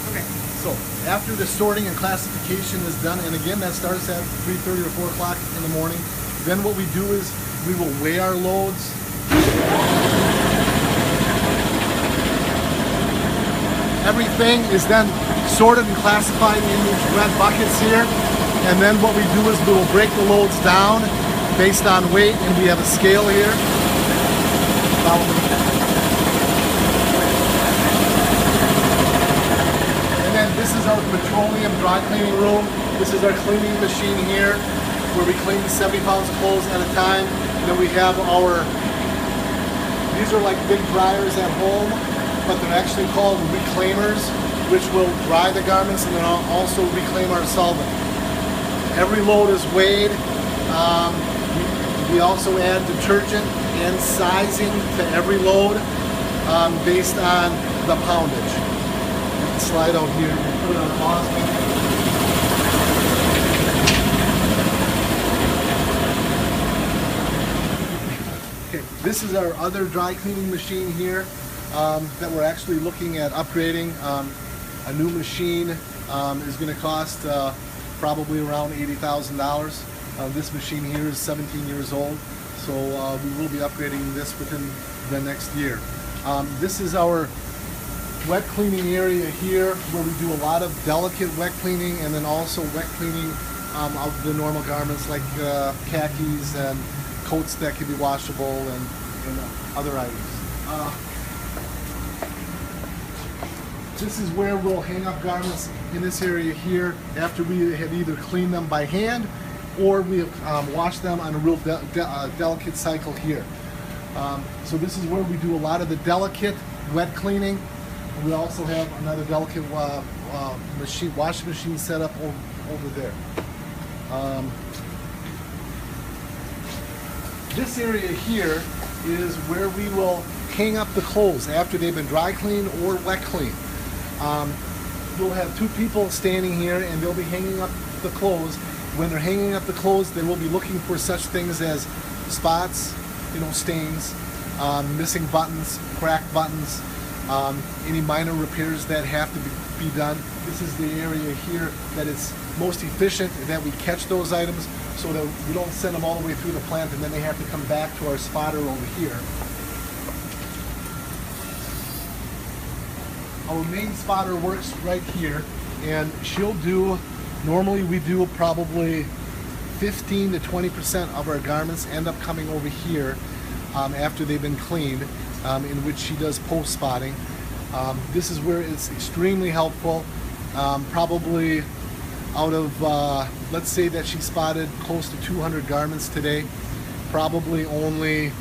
Okay. So after the sorting and classification is done, and again that starts at 3:30 or 4 o'clock in the morning, then what we do is we will weigh our loads. Everything is then sorted and classified in these red buckets here, and then what we do is we will break the loads down based on weight, and we have a scale here. Follow me. And then this is our petroleum dry cleaning room. This is our cleaning machine here, where we clean 70 pounds of clothes at a time. And then we have these are like big dryers at home, but they're actually called reclaimers, which will dry the garments and then also reclaim our solvent. Every load is weighed. We also add detergent and sizing to every load based on the poundage. You can slide out here and put it on pause. Okay, this is our other dry cleaning machine here that we're actually looking at upgrading. A new machine is going to cost probably around $80,000. This machine here is 17 years old, so we will be upgrading this within the next year. This is our wet cleaning area here, where we do a lot of delicate wet cleaning and then also wet cleaning of the normal garments like khakis and coats that can be washable and other items. This is where we'll hang up garments in this area here after we have either cleaned them by hand or we have washed them on a real delicate cycle here. So this is where we do a lot of the delicate wet cleaning. We also have another delicate washing machine set up over there. This area here is where we will hang up the clothes after they've been dry cleaned or wet cleaned. We'll have two people standing here and they'll be hanging up the clothes. When they're hanging up the clothes, they will be looking for such things as spots, stains, missing buttons, cracked buttons, any minor repairs that have to be done. This is the area here that it's most efficient that we catch those items so that we don't send them all the way through the plant and then they have to come back to our spotter over here. Our main spotter works right here, and she'll do, normally we do probably 15 to 20% of our garments end up coming over here after they've been cleaned, in which she does post spotting. This is where it's extremely helpful. Probably out of, let's say that she spotted close to 200 garments today, probably only,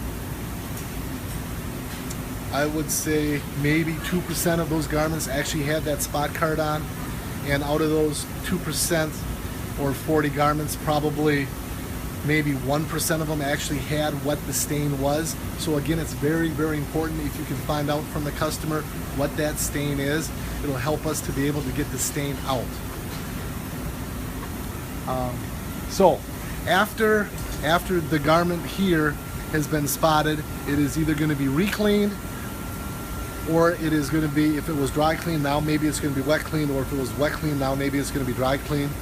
I would say maybe 2% of those garments actually had that spot card on, and out of those 2% or 40 garments, probably maybe 1% of them actually had what the stain was. So again, it's very, very important if you can find out from the customer what that stain is. It'll help us to be able to get the stain out. So after the garment here has been spotted, it is either going to be re-cleaned, or it is going to be, if it was dry cleaned, now maybe it's going to be wet cleaned, or if it was wet cleaned, now maybe it's going to be dry cleaned,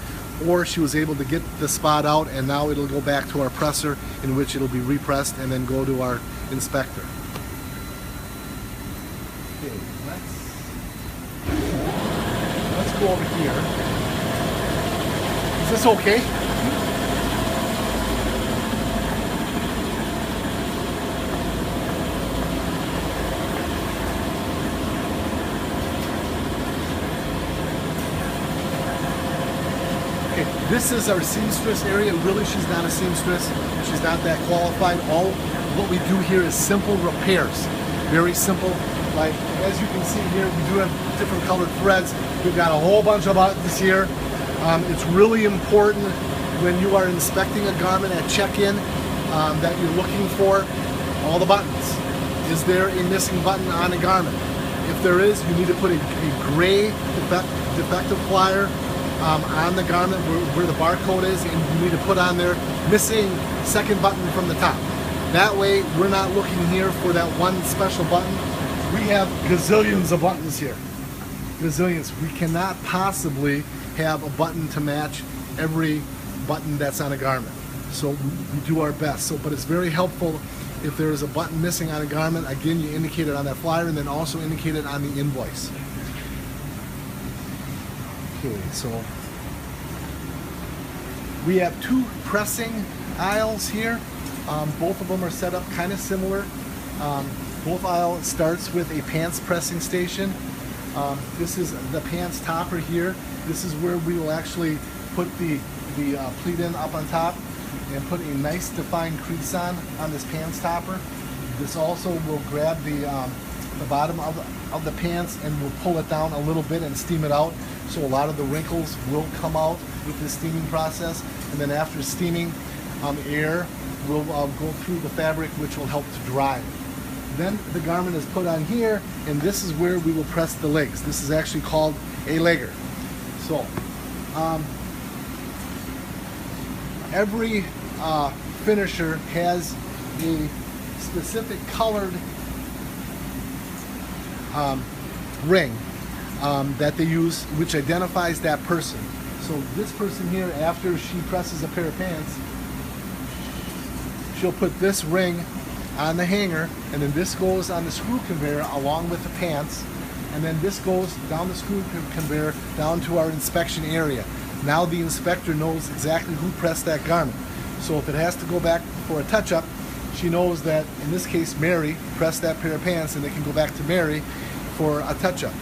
or she was able to get the spot out and now it'll go back to our presser, in which it'll be repressed and then go to our inspector. Okay, let's go over here. Is this okay? This is our seamstress area. Really, she's not a seamstress. She's not that qualified. All what we do here is simple repairs. Very simple. Like, as you can see here, we do have different colored threads. We've got a whole bunch of buttons here. It's really important when you are inspecting a garment at check-in that you're looking for all the buttons. Is there a missing button on a garment? If there is, you need to put a gray defective flyer on the garment where the barcode is, and you need to put on there missing second button from the top. That way we're not looking here for that one special button. We have gazillions of buttons here. gazillions. We cannot possibly have a button to match every button that's on a garment. So we do our best. So, but it's very helpful if there is a button missing on a garment. Again, you indicate it on that flyer and then also indicate it on the invoice. Okay, so we have two pressing aisles here. Both of them are set up kind of similar. Both aisle starts with a pants pressing station. This is the pants topper here. This is where we will actually put the pleat in up on top and put a nice defined crease on this pants topper. This also will grab the bottom of the pants and will pull it down a little bit and steam it out. So a lot of the wrinkles will come out with the steaming process. And then after steaming, air will go through the fabric, which will help to dry. Then the garment is put on here, and this is where we will press the legs. This is actually called a legger. So every finisher has a specific colored ring that they use, which identifies that person. So this person here, after she presses a pair of pants, she'll put this ring on the hanger, and then this goes on the screw conveyor along with the pants, and then this goes down the screw conveyor down to our inspection area. Now the inspector knows exactly who pressed that garment. So if it has to go back for a touch-up, she knows that, in this case, Mary pressed that pair of pants, and they can go back to Mary for a touch-up.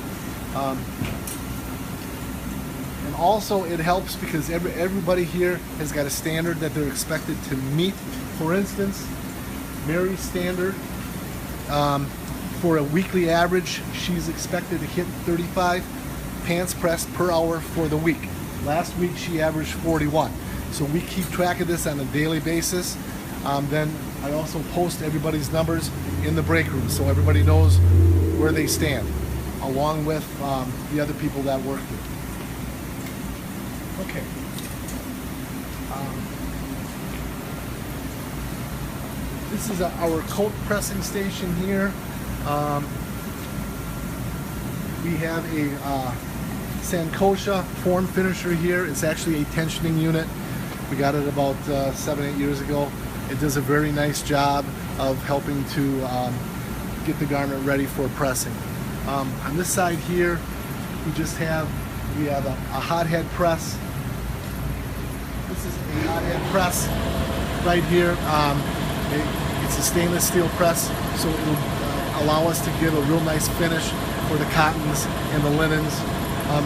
And also it helps because everybody here has got a standard that they're expected to meet. For instance, Mary's standard, for a weekly average, she's expected to hit 35 pants pressed per hour for the week. Last week she averaged 41. So we keep track of this on a daily basis. Then I also post everybody's numbers in the break room so everybody knows where they stand, along with the other people that work here. Okay. This is our coat pressing station here. We have a Sankosha form finisher here. It's actually a tensioning unit. We got it about 7-8 years ago. It does a very nice job of helping to get the garment ready for pressing. On this side here, we have a hothead press. This is a hothead press right here. It's a stainless steel press, so it will allow us to give a real nice finish for the cottons and the linens.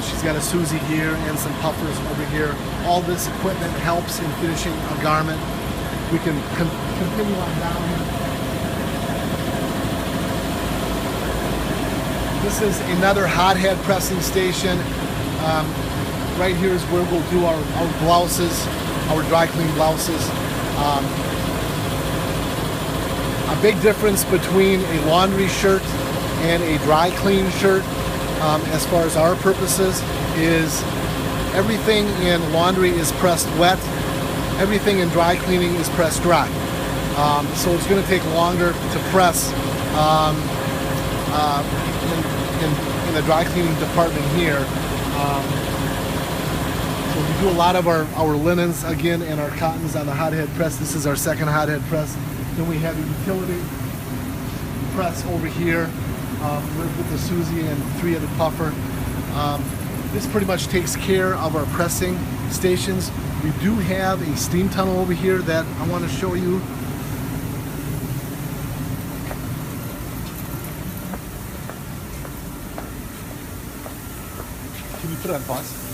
She's got a Susie here and some puffers over here. All this equipment helps in finishing a garment. We can continue on down here. This is another hothead pressing station. Right here is where we'll do our blouses, our dry clean blouses. A big difference between a laundry shirt and a dry clean shirt, as far as our purposes, is everything in laundry is pressed wet, everything in dry cleaning is pressed dry. So it's going to take longer to press in the dry cleaning department here. So we do a lot of our linens again and our cottons on the hothead press. This is our second hothead press. Then we have a utility press over here with the Susie and 3-headed puffer. This pretty much takes care of our pressing stations. We do have a steam tunnel over here that I want to show you. Can you put it on pause?